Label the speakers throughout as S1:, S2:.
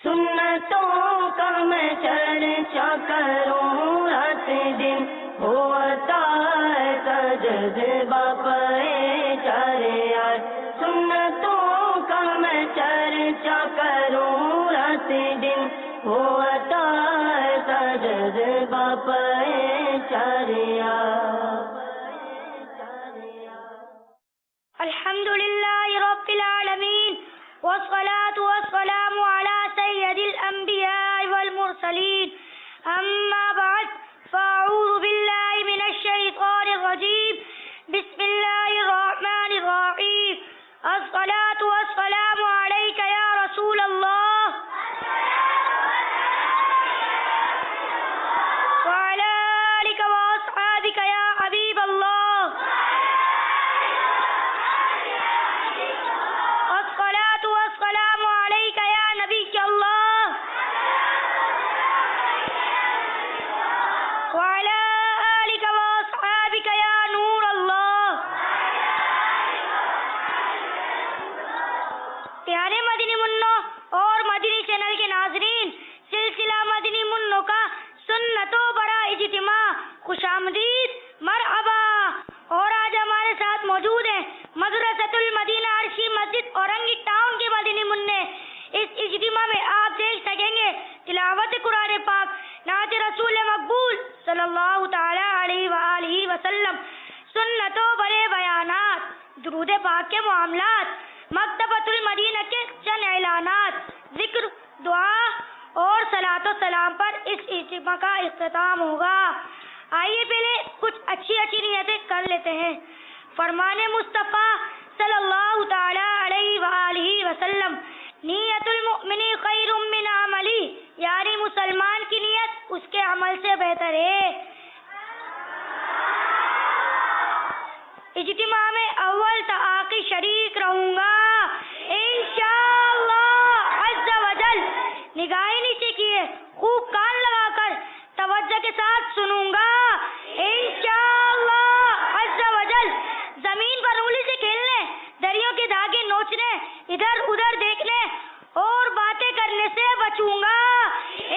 S1: سنتوں کا میں چرچا کروں رات دن، ہوتا ہے جذبہ پائے چارے آئے. سنتوں کا میں چرچا کروں رات دن، ہوتا ہے جذبہ پائے چارے آئے.
S2: الحمد لله رب العالمين والصلاة والسلام على سيد الأنبياء والمرسلين. أما بعد فأعوذ بالله من الشيطان الرجيم. بسم الله الرحمن الرحيم. الصلاة والسلام عليك يا رسول الله وعلى آلك وأصحابك يا حبيب الله. پیارے مدنی منوں اور مدنی چینل کے ناظرین، سلسلہ مدنی منوں کا سنتوں بڑا اجتماع، خوش آمدید، مرحبا. اور آج ہمارے ساتھ موجود ہیں مدرسۃ المدینہ عرشی مسجد اورنگی ٹاؤن کے مدنی منع. اس اجتماع میں آپ دیکھ سکیں گے تلاوت قرآن پاک، نعت رسول مقبول صلی اللہ تعالی علیہ وآلہ وسلم، سنتوں بڑے بیانات، درود پاک کے معاملات، مکتبۃ المدینہ کے چند اعلانات، ذکر، دعا اور صلاۃ و سلام پر اس اجتماع کا اختتام ہوگا. آئیے پہلے کچھ اچھی نیتیں کر لیتے ہیں. فرمان مصطفیٰ صلی اللہ تعالی علیہ وآلہ وسلم، نیت المؤمن خیر من عملی، یعنی مسلمان کی نیت اس کے عمل سے بہتر ہے. اجتماع میں اول تا آخر شریک رہوں گا انشاءاللہ عز و جل. نگاہیں نیچے کیے، خوب کان لگا کر توجہ کے ساتھ سنوں گا انشاءاللہ عز و جل. زمین پر انگلی سے کھیلنے، دریوں کے دھاگے نوچنے، ادھر ادھر دیکھنے اور باتیں کرنے سے بچوں گا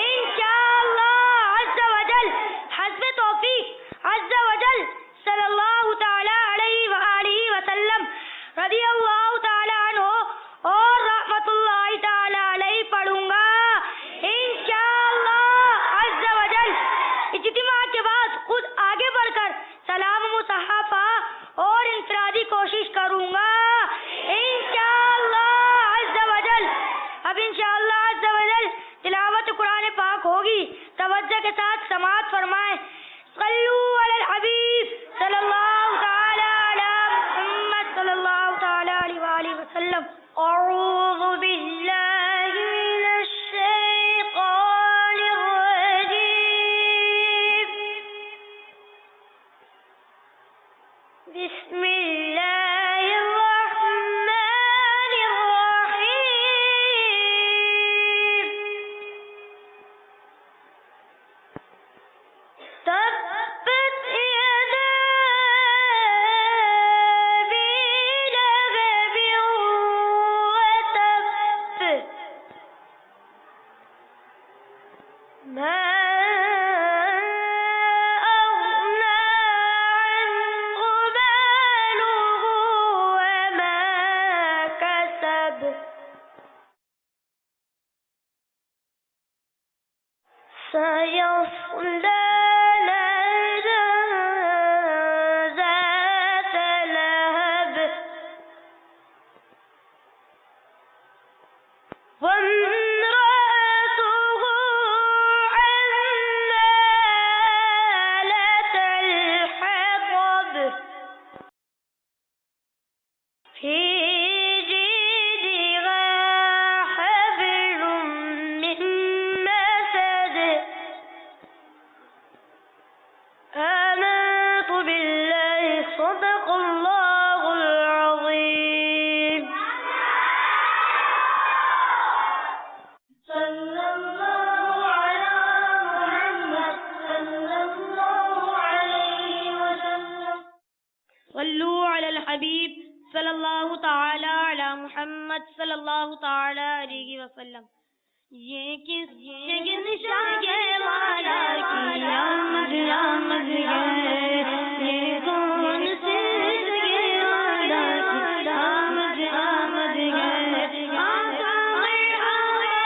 S2: انشاءاللہ عز و جل. حسب توفیق عز و جل صلی اللہ تعالی علیہ وآلہ وسلم رضی اللہ تعالی عنہ اور رحمت اللہ تعالی علیہ پڑھوں گا انشاءاللہ عز و جل. اجتماع کے بعد خود آگے بڑھ کر سلام مصحفہ اور انفرادی کوشش کروں گا انشاءاللہ عز و جل. اب انشاءاللہ عز و جل تلاوت قرآن پاک ہوگی. توجہ کے ساتھ سماعت فرمائیں. صلو علی الحبیب صلی اللہ تعالی علی محمد صلی اللہ تعالی علیہ وآلہ وسلم. اعوذ باللہ من الشیطان الرجیم. بسم اللہ الرحمن الرحیم. تبت يدا أبي لهب وتب، ما أغنى عنه ماله وما كسب، سيصلى نارا ذات لهب، وامرأته حمالة الحطب، في جيدها حبل من مسد. آمنت بالله صدق الله العظيم. صلى الله على محمد صلى الله عليه وسلم. صلوا على الحبيب صلی اللہ تعالی علی محمد صلی اللہ تعالی علیہ وسلم.
S1: یہ کس شگن والا کی آمد آمد ہے، یہ کون سے شگے والا کی آمد آمد ہے، آقا مرحبا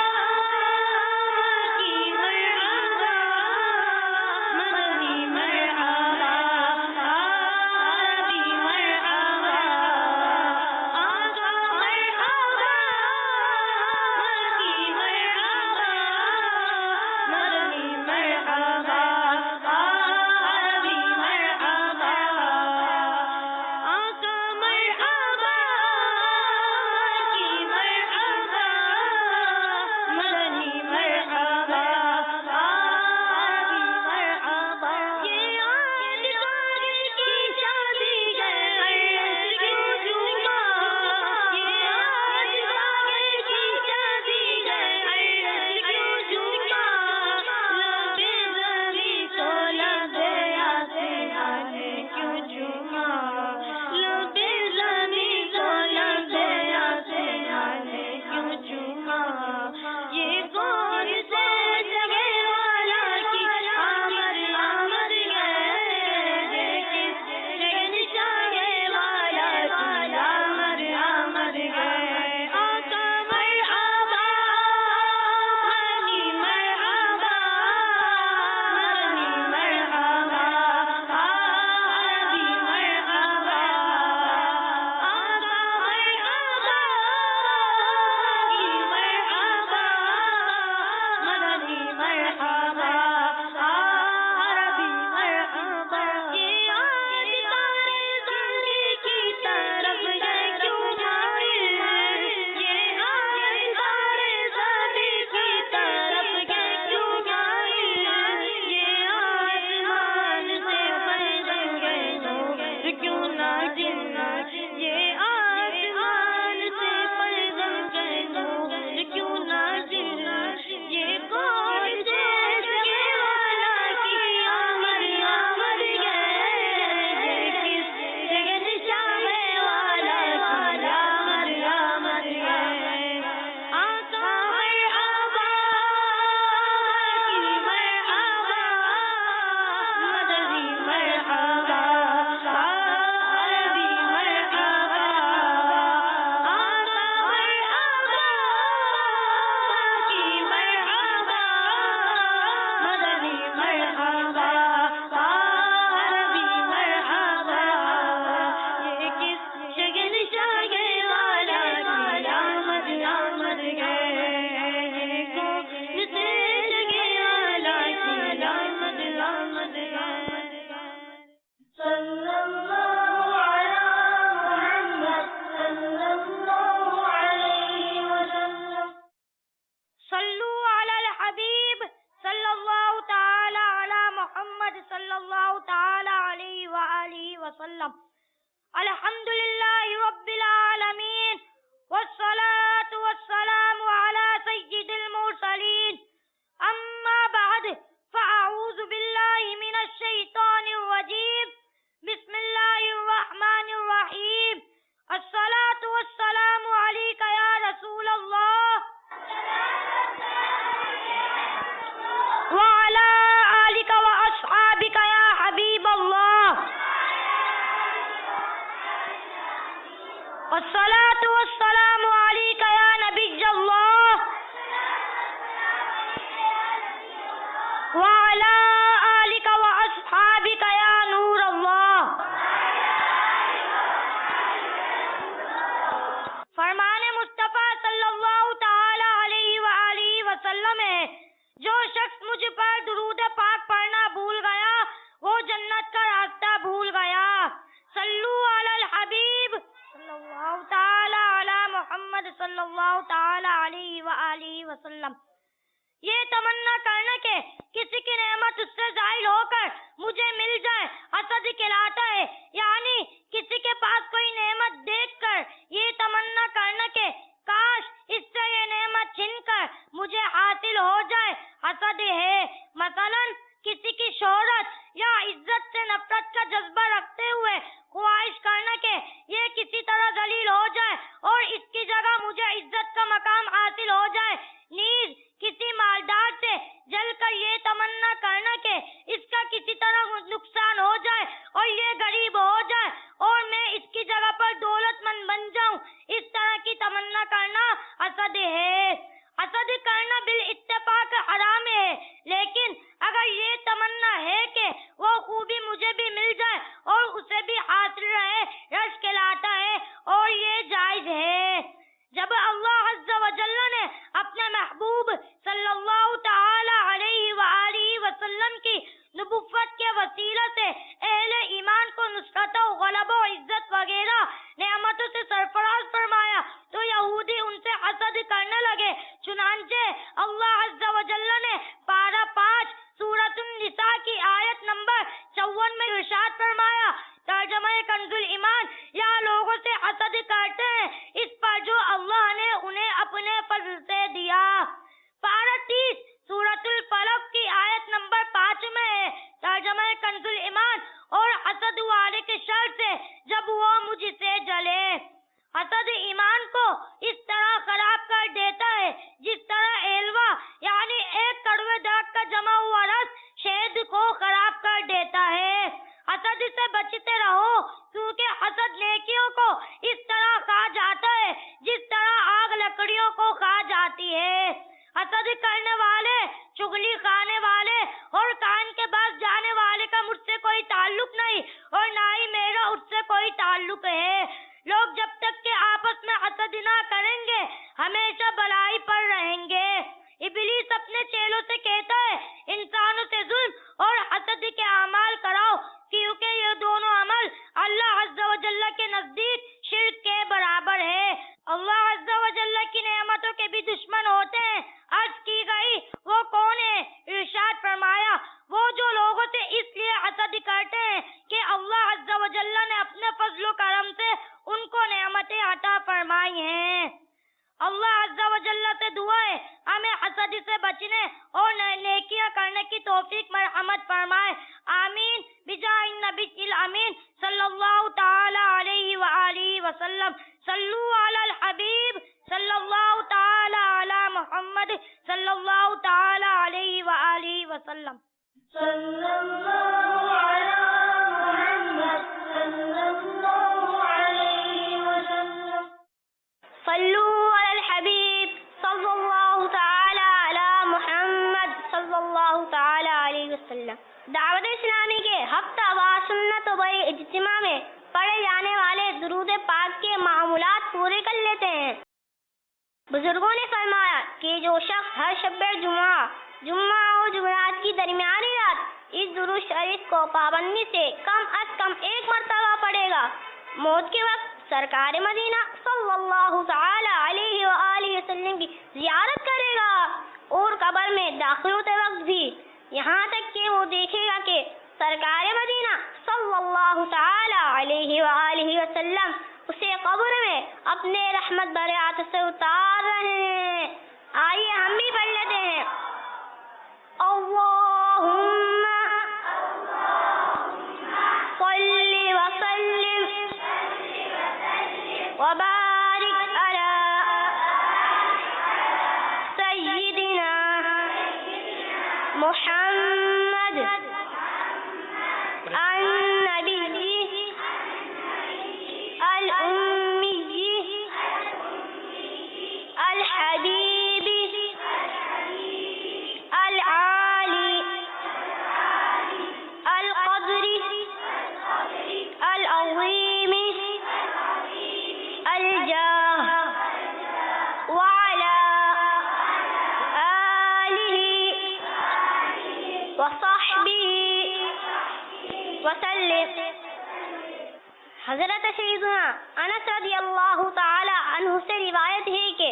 S1: کی مرحبا، مدنی مرحبا، عربی مرحبا، آقا مرحبا کی مرحبا، مدنی مرحبا، عربی مرحبا، آقا مرحبا کی مرحبا، مدنی مرحبا، عربی مرحبا، یہ آج ساجد کی شادی ہے کیوں جھوما، یہ آج ساجد کی شادی ہے کیوں جھوما، لبے زمیں کو لبے آسمان نے کیوں جھوما، لبے زمیں کو لبے آسمان نے کیوں جھوما، یہ کون سے جگہ والا کی آمد آمد ہے، یہ کس شگن شاگے والا کی آمد آمد ہے، آقا مرحبا مدنی مرحبا، مدنی مرحبا، عربی مرحبا، آقا مرحبا کی مرحبا، مدنی مرحبا، عربی مرحبا، یہ آج سارے زمین کی طرف ہے کیوں مائل، یہ آج سارے زمین کی طرف ہے کیوں مائل، یہ آسمان سے پرزنگے نور کیوں نازل، یہ آسمان سے پرزنگے نور کیوں نازل، یہ کون سے شگے والا کی آمد آمد ہے، یہ کس شگن شاگے والا کی آمد آمد ہے، آقا مرحبا کی مرحبا، مدنی مرحبا، عربی مرحبا، آقا مرحبا کی مرحبا، مدنی مرحبا، عربی مرحبا، یہ کس شگن شاگے والا کی آمد آمد ہے، یہ کون سے شگے والا کی آمد آمد ہے، صلی اللہ علی محمد صلی اللہ علیہ وسلم،
S2: صلو علی الحبیب صلی اللہ تعالی علی محمد صلی اللہ تعالی علیہ وآلہ وسلم، الحمدللہ رب العالمین والصلاة والسلام علی سید المرسلین، اما بعد فاعوذ باللہ من الشیطان الرجیم، بسم اللہ الرحمن الرحیم، الصلاة والسلام علیک یا رسول اللہ وعلى آلك وأصحابك يا حبيب الله، والصلاة والسلام عليك يا نبي الله وعلى آلك وأصحابك يا نور الله۔ فرمان مصطفیٰ صلی اللہ تعالی علیہ وآلہ وسلم ہے، جو شخص مجھ پر درود پاک پڑھنا بھول گیا وہ جنت کا راستہ بھول گیا۔ صلو علی الحبیب صلی اللہ تعالی علی محمد صلی اللہ تعالی علیہ وآلہ وسلم۔ یہ تمنا کرنا کہ کسی کی نعمت اس سے زائل ہو کر مجھے مل جائے حسد کہلاتا ہے، یعنی کسی کے پاس کوئی نعمت دیکھ کر یہ تمنا کرنا کہ کاش اس سے یہ نعمت چھن کر مجھے حاصل ہو جائے حسد ہے۔ مثلا کسی کی شہرت یا عزت سے نفرت کا جذبہ رکھتے ہوئے خواہش کرنا کہ یہ کسی طرح ذلیل ہو جائے اور اس کی جگہ مجھے عزت کا مقام حاصل ہو جائے، نیز محبوب صلی اللہ تعالی علیہ وآلہ وسلم کی نبوت کے وسیلہ سے اہل ایمان کو نصرت و غلبہ و عزت وغیرہ نعمتوں سے سرفراز فرمایا تو یہودی ان سے حسد کرنے لگے. چنانچہ اللہ عز و جل نے پارہ 5 سورۃ النساء کی آیت نمبر 54 میں ارشاد فرمایا. ترجمہ کنز ایمان: یا لوگوں سے حسد کرتے ہیں اس پر جو اللہ نے انہیں اپنے فضل سے دیا. پارہ 30 سورۃ الفلق کی آیت نمبر 5 میں ہے. ترجمہ کنز ایمان: اور حسد والے کے شر سے جب وہ مجھ سے جلے. حسد ایمان کو اس طرح خراب کر دیتا ہے جس طرح ایلوا یعنی ایک کڑوے درخت کا جمع ہوا رس شہد کو خراب کر دیتا ہے. حسد سے بچتے رہو کیونکہ حسد نیکیوں کو اس طرح کھا جاتا ہے جس طرح آگ لکڑیوں کو کھا جاتی ہے. حسد کرنے والے، چغلی کھانے والے اور کان کے پاس جانے والے کا مجھ سے کوئی تعلق نہیں اور نہ ہی میرا اس سے کوئی تعلق ہے. لوگ جب تک کہ آپس میں حسد نہ کریں گے ہمیشہ بلائی پر رہیں گے. ابلیس اپنے چیلوں سے کہتا ہے انسانوں سے ظلم اور حسد کے اعمال کراؤ کیونکہ یہ دونوں عمل اللہ عز و جل کے نزدیک شرک کے برابر ہے. اللہ عز و جل کی نعمتوں کے بھی دشمن ہوتے ہیں. عرض کی گئی وہ کون ہے؟ ارشاد فرمایا وہ جو لوگوں سے اس لیے حسد کرتے ہیں کہ اللہ عز و جل نے اپنے فضل و کرم سے ان کو نعمتیں عطا فرمائی ہیں. اللہ عز و جل سے دعا ہے ہمیں حسد سے بچنے اور نیکیاں کرنے کی توفیق مرحمت فرمائے. آمین بجاہ النبی الامین صلی اللہ تعالی علیہ وآلہ وسلم. صلو علی الحبیب صلی اللہ تعالی علی محمد صلی اللہ تعالی علیہ وآلہ وسلم.
S1: صلی اللہ علی محمد صلی اللہ علیہ وسلم.
S2: صلو علی الحبیب صلی اللہ تعالی علی محمد صلی اللہ تعالی علیہ وسلم. دعوت اسلامی کے ہفتہ وار سنت و بڑے اجتماع میں پڑھے جانے والے درود پاک کے معمولات پورے کر لیتے ہیں. بزرگوں نے فرمایا کہ جو شخص ہر شب جمعہ اور جمعرات کی درمیانی رات اس درود شریف کو پابندی سے کم از کم 1 مرتبہ پڑھے گا موت کے وقت سرکار مدینہ صلی اللہ تعالی علیہ وآلہ وسلم کی زیارت کرے گا اور قبر میں داخل ہوتے وقت بھی یہاں تک کہ وہ دیکھے گا کہ سرکار مدینہ صلی اللہ تعالی علیہ وآلہ وسلم اسے قبر میں اپنے رحمت بھرے ہاتھ سے اتار رہے ہیں. آئیے ہم بھی پڑھ لیتے ہیں. اللہم صلی وسلم وبارک علی سیدنا محمد النبی الأمی الحبیب العالی القدر العظیم الجاہ وعلى آلہ وصحبہ وسلم. حضرت سیدنا انس رضی اللہ تعالی عنہ سے روایت ہے کہ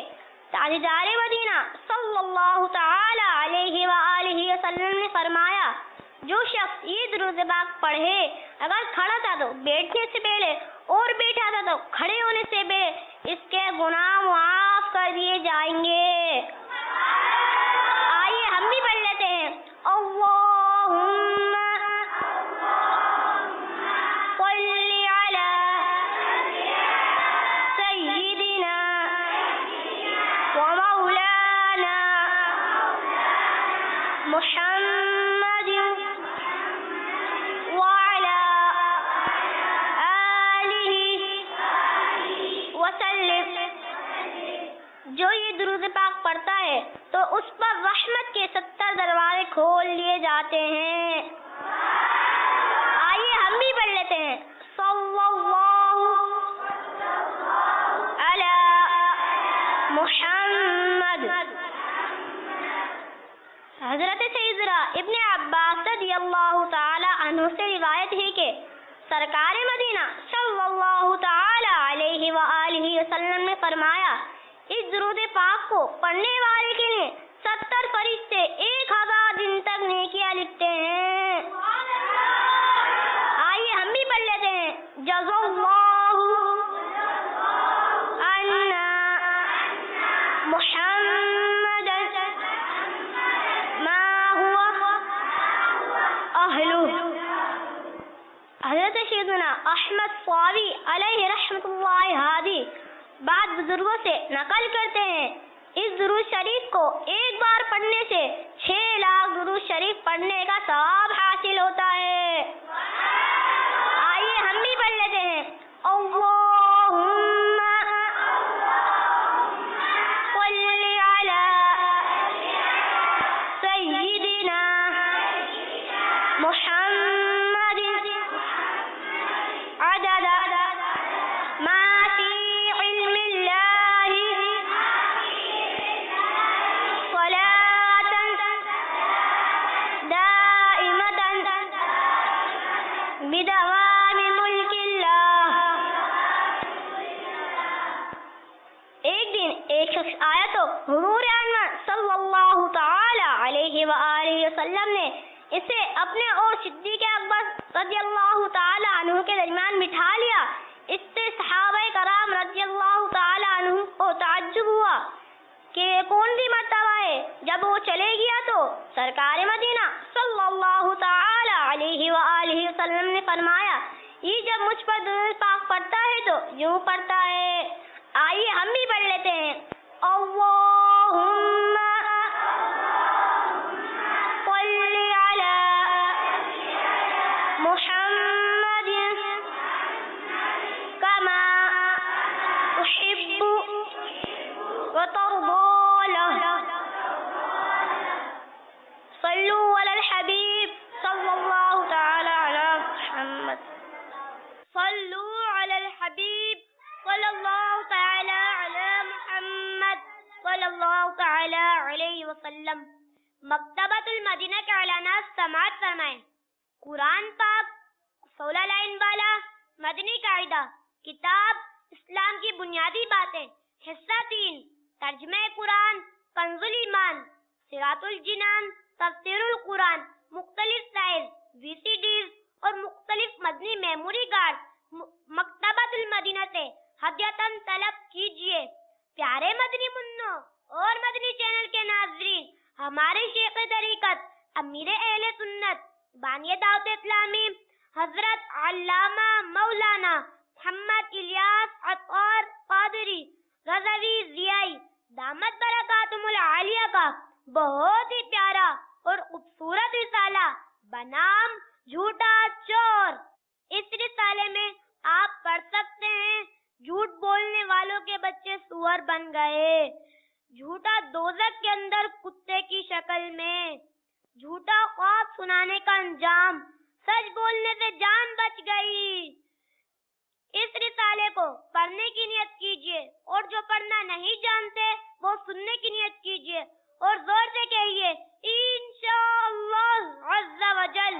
S2: تاجدار مدینہ صلی اللہ تعالی علیہ وآلہ وسلم نے فرمایا جو شخص یہ درود پاک پڑھے اگر کھڑا تھا تو بیٹھنے سے پہلے اور بیٹھا تھا تو کھڑے ہونے سے پہلے اس کے گناہ معاف کر دیے جائیں گے. آئیے ہم بھی پڑھ لیتے ہیں. اللہم صلی علی سیدنا ومولانا محمد وعلى آلہ وسلم. جو یہ درود پاک پڑھتا ہے تو اس پر رحمت کے 70 دروازے کھول لیے جاتے ہیں. آئیے ہم بھی پڑھ لیتے ہیں. صلی اللہ علی محمد حضرت سیدنا ابن عباس رضی اللہ تعالی عنہ سے روایت ہے کہ سرکار مدینہ صلی اللہ تعالی علیہ وآلہ وسلم نے فرمایا، اس درود پاک کو پڑھنے والے کے لیے 70 فرشتے 1000 دن تک نیکیاں لکھتے ہیں۔ آئیے ہم بھی پڑھ لیتے ہیں۔ جزا اللہ عنا محمد ما هو اہلہ۔ حضرت سیدنا احمد صاوی علیہ رحمۃ اللہ ہادی بعد بزرگوں سے نقل کرتے ہیں، اس درود شریف کو ایک بار پڑھنے سے 6 لاکھ درود شریف پڑھنے کا ثواب حاصل ہوتا ہے۔ آئیے ہم بھی پڑھ لیتے ہیں۔ اللہم صلی علی سیدنا محمد عدد ما فی علم اللہ صلاة دائمة بدوام ملک اللہ۔ ایک دن ایک شخص آیا تو حضور انور صلی اللہ تعالی علیہ وآلہ وسلم نے اسے اپنے اور صدیق اکبر رضی اللہ تعالی عنہ کے درمیان بٹھا لیا۔ اس سے صحابہ کرام رضی اللہ تعالی عنہ کو تعجب ہوا کہ یہ کون سی مرتبہ ہے۔ جب وہ چلے گیا تو سرکار مدینہ صلی اللہ تعالی علیہ وآلہ وسلم نے فرمایا، یہ جب مجھ پر درود پاک پڑھتا ہے تو یوں پڑھتا ہے۔ آئیے ہم بھی پڑھ لیتے ہیں۔ اللہم صلی علی محمد کما تحب وترضى له۔ صلوا علی الحبیب صلی اللہ تعالی علی محمد۔ صلوا علی الحبیب صلی اللہ تعالی علی محمد صلی اللہ تعالی علیہ وسلم۔ مکتبۃ المدینہ کے اعلانات سماعت فرمائیں۔ قرآن پاک 16 لائن والا مدنی قاعدہ، کتاب اسلام کی بنیادی باتیں، حصہ 3، ترجمہ قرآن، کنز الایمان، صراط الجنان، تفسیر القرآن، مختلف سائز، VCDs اور مختلف مدنی میموری کارڈ مکتبۃ المدینہ سے ہدیۃً طلب کیجیے۔ پیارے مدنی منوں اور مدنی چینل کے ناظرین، ہمارے شیخ طریقت امیر اہل سنت بانی دعوت اسلامی حضرت علامہ مولانا محمد الیاس عطار قادری رضوی ضیائی دامت برکاتہم العالیہ کا بہت ہی پیارا اور خوبصورت رسالہ بنام جھوٹا چور۔ اس رسالے میں آپ پڑھ سکتے ہیں، جھوٹ بولنے والوں کے بچے سور بن گئے، جھوٹا دوزخ کے اندر کتے کی شکل میں، جھوٹا خواب سنانے کا انجام، سچ بولنے سے جان بچ گئی۔ اس رسالے کو پڑھنے کی نیت کیجیے، اور جو پڑھنا نہیں جانتے وہ سننے کی نیت کیجیے، اور زور سے کہیے انشاءاللہ عز و جل۔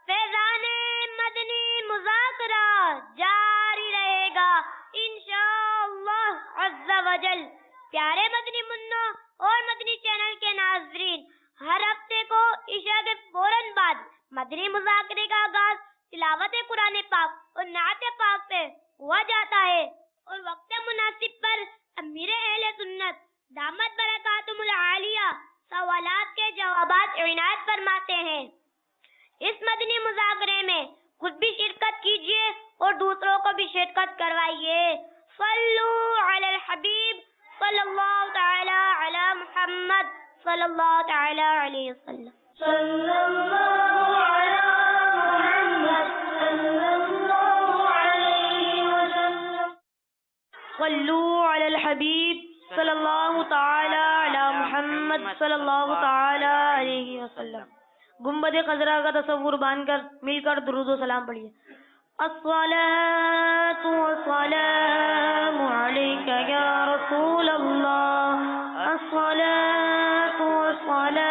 S2: فیضان مدنی مذاکرہ جاری رہے گا انشاءاللہ عز و جل۔ پیارے مدنی منوں اور مدنی چینل کے ناظرین، ہر ہفتے کو عشاء کے فوراً بعد مدنی مذاکرے کا آغاز تلاوت قرآن پاک اور نعت پاک سے ہوا جاتا ہے، اور وقت مناسب پر امیر اہل سنت دامت برکاتہم العالیہ سوالات کے جوابات عنایت فرماتے ہیں۔ اس مدنی مذاکرے میں خود بھی شرکت کیجیے اور دوسروں کو بھی شرکت کروائیے۔ صلو علی الحبیب صلی اللہ تعالی علی محمد صلی اللہ تعالی علیہ وسلم۔
S1: صلی اللہ علی محمد صلی اللہ علیہ وسلم۔
S2: صلو علی الحبیب صلی اللہ تعالی علی محمد صلی اللہ تعالی علیہ وسلم۔ گنبد خضرا کا تصور باندھ کر مل کر درود و سلام پڑھیے۔ الصلاۃ والسلام علیک یا رسول اللہ، الصلاۃ والسلام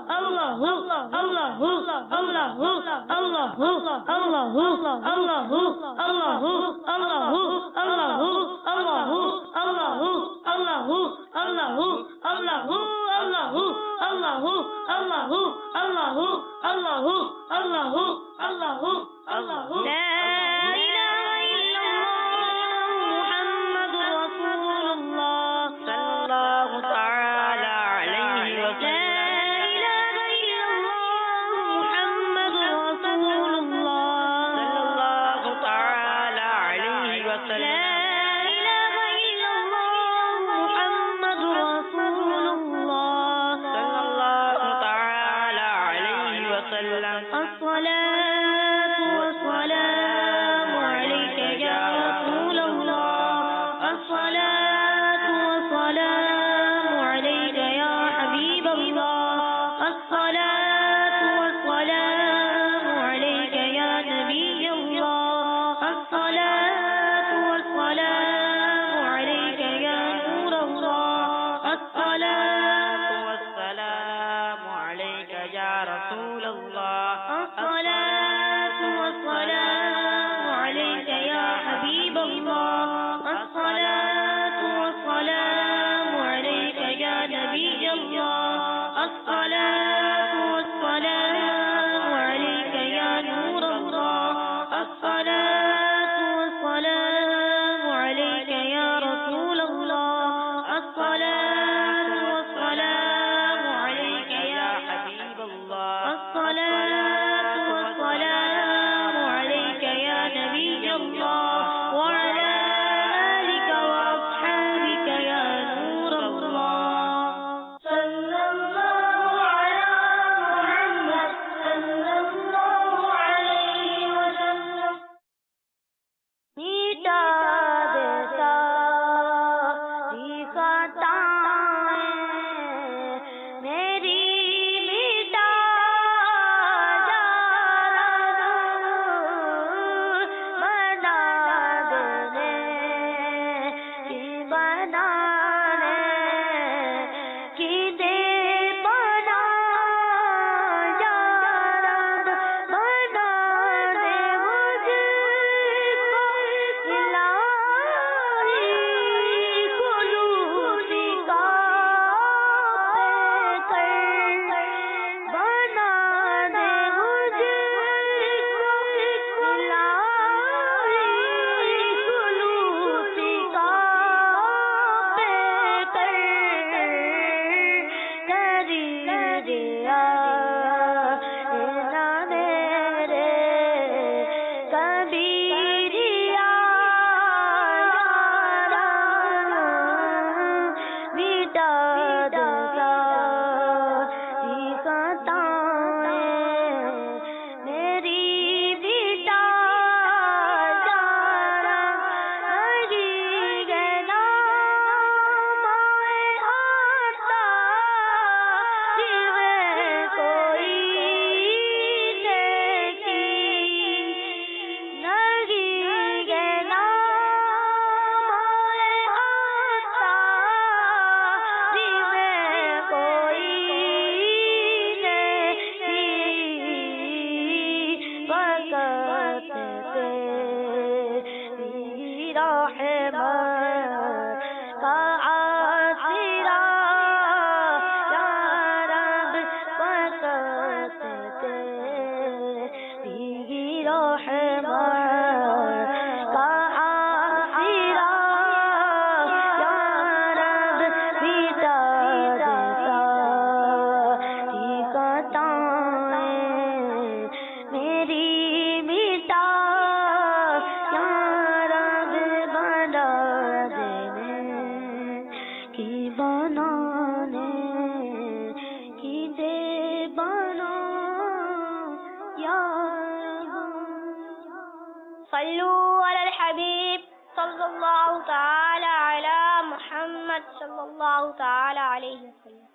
S2: صلوا على الحبيب صلى الله تعالى على محمد صلى الله تعالى عليه وسلم.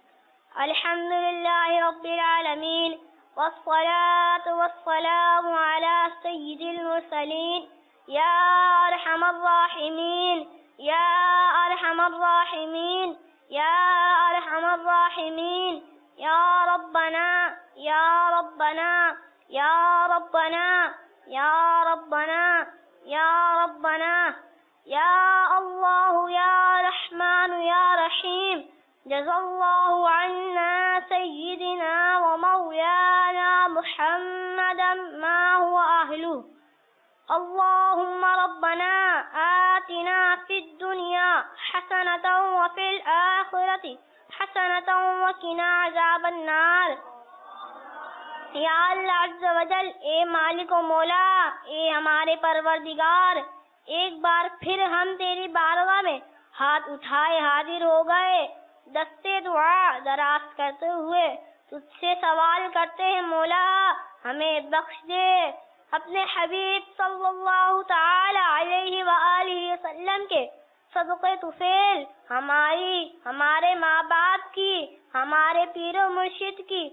S2: الحمد لله رب العالمين، والصلاة والسلام على سيد المرسلين. يا أرحم الراحمين، يا أرحم الراحمين، يا أرحم الراحمين، يا رب ربنا یا ربنا یا ربنا یا ربنا یا ربنا یا اللہ یا رحمن یا رحیم جزا اللہ عنا سیدنا ومولانا محمدا ما هو اہلہ اللهم ربنا آتنا في الدنيا حسنة وفي الآخرة حسنة وقنا عذاب النار. یا اللہ عز و جل، اے مالک و مولا، اے ہمارے پروردگار، ایک بار پھر ہم تیری بارگاہ میں ہاتھ اٹھائے حاضر ہو گئے، دستے دعا دراز کرتے ہوئے تجھ سے سوال کرتے ہیں مولا ہمیں بخش دے، اپنے حبیب صلی اللہ تعالی علیہ وآلہ وسلم کے صدقے طفیل ہماری، ہمارے ماں باپ کی، ہمارے پیر و مرشد کی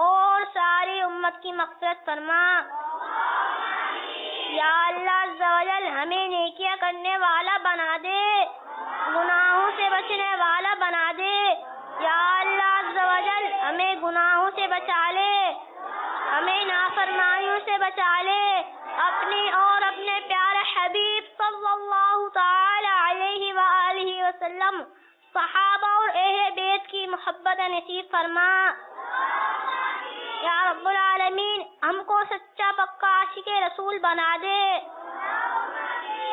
S2: اور ساری امت کی مغفرت فرما. یا اللہ عز و جل ہمیں نیکیاں کرنے والا بنا دے، گناہوں سے بچنے والا بنا دے. یا اللہ عز و جل ہمیں گناہوں سے بچا لے، ہمیں نافرمانیوں سے بچا لے، اپنی اور اپنے پیارے حبیب صلی اللہ تعالی علیہ وآلہ وسلم، صحابہ اور اہل بیت کی محبت نصیب فرما. یا رب العالمین ہم کو سچا پکا عاشق رسول بنا دے.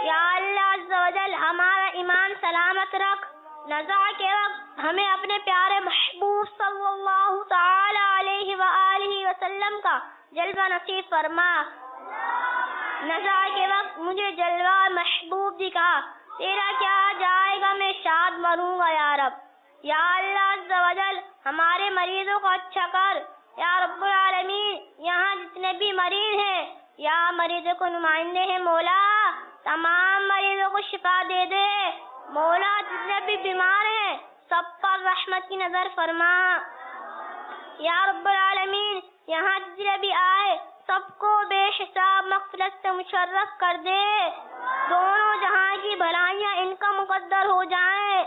S2: یا اللہ عز و جل ہمارا ایمان سلامت رکھ، نزاع کے وقت ہمیں اپنے پیارے محبوب صلی اللہ تعالی علیہ وآلہ وسلم کا جلوہ نصیب فرما. نزاع کے وقت مجھے جلوہ محبوب دکھا، تیرا کیا جائے گا میں شاد مروں گا یا رب. یا اللہ عز و جل ہمارے مریضوں کو اچھا کر. یا رب العالمین یہاں جتنے بھی مریض ہیں یا مریضوں کو نمائندے ہیں مولا، تمام مریضوں کو شفا دے دے مولا. جتنے بھی بیمار ہیں سب پر رحمت کی نظر فرما. یا رب العالمین یہاں جتنے بھی آئے سب کو بے حساب مغفرت سے مشرف کر دے، دونوں جہاں کی بھلائیاں ان کا مقدر ہو جائیں.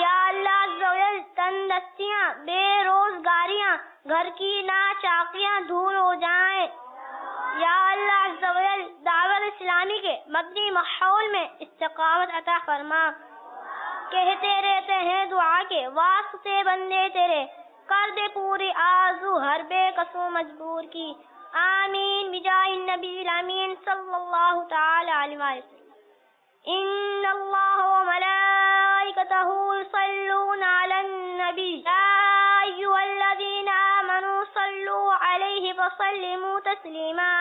S2: یا اللہ عز و جل تندرستیاں، بے روزگاریاں، گھر کی ناچاکیاں دور ہو جائیں. یا اللہ عز و جل دعوت اسلامی کے مدنی ماحول میں استقامت عطا فرما. کہتے رہتے ہیں دعا کے واسطے بندے تیرے، کر دے پوری آرزو ہر بے کسو مجبور کی. آمین بجاہ النبی الامین صلی اللہ تعالی علیہ وسلم. ان اللہ وملائکتہ یصلون علی النبی یا ایھا الذین آمنوا صلوا علیہ وسلموا تسلیما.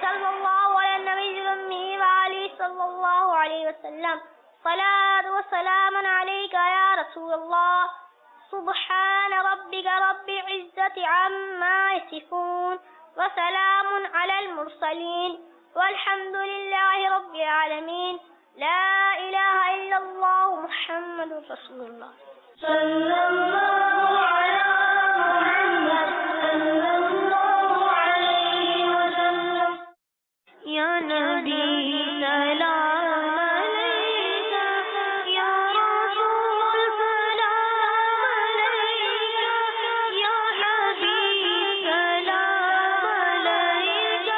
S2: صلی اللہ علی النبی الأمی وآلہ صلی اللہ علیہ وسلم. صلاة وسلام علیک یا رسول اللہ. سبحان ربک رب العزة عما یصفون وسلام علی المرسلین والحمد للہ رب العالمین. لا الہ الا اللہ محمد رسول اللہ.
S1: صلی اللہ علی محمد صلی اللہ علیہ وسلم.
S2: یا نبی سلام علیک، یا رسول سلام علیک، یا حبیب سلام علیک،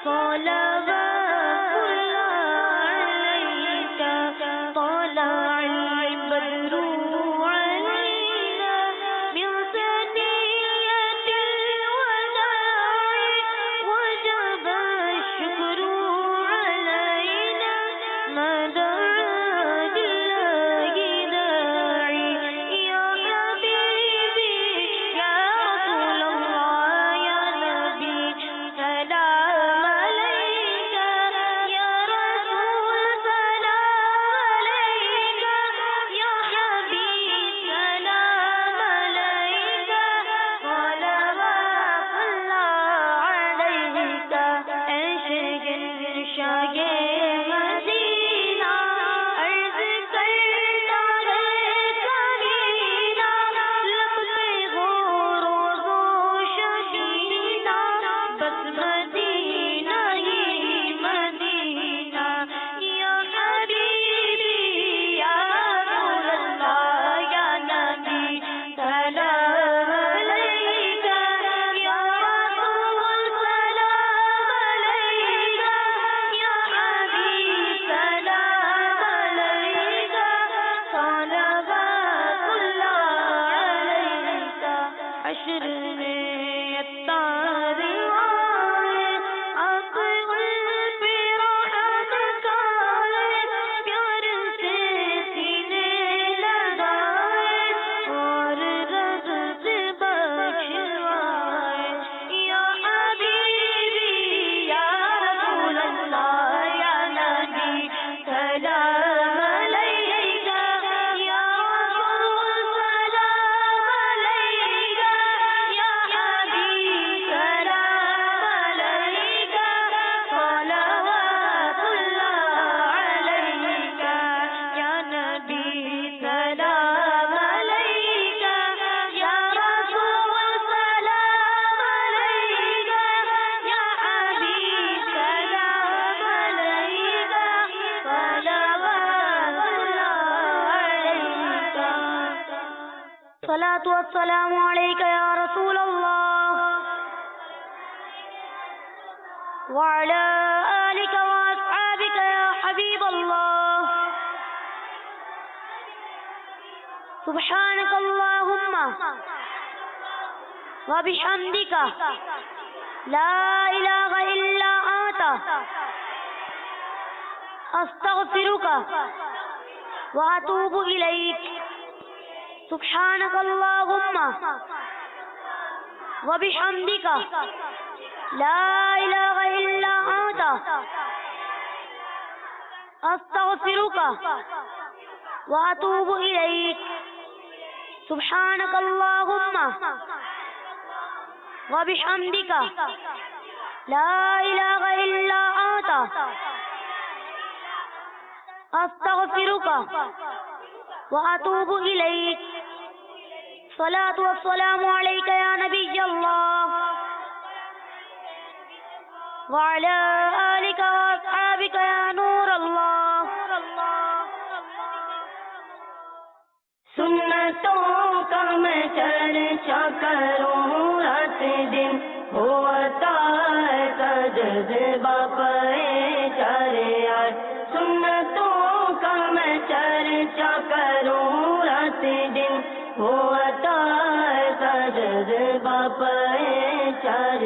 S2: صلوات اللہ علیک، طلع البدر علینا الصلاة والسلام عليك يا رسول الله وعلى آلك وأصحابك يا حبيب الله سبحانك اللهم وبحمدك لا إله إلا أنت أستغفرك وأتوب إليك سبحانك اللهم وبحمدك لا إله إلا أنت أستغفرك وأتوب إليك سبحانك اللهم وبحمدك لا إله إلا أنت أستغفرك وأتوب إليك الصلاة والسلام عليك يا نبي الله وعلى آلك وأصحابك يا نور الله
S1: سنتوں کا میں چرچا کروں رات دن ہوتا ہے کا جذبہ پریچار سنتوں کا میں چرچا کروں رات دن ہوتا ہے کا جذبہ پریچار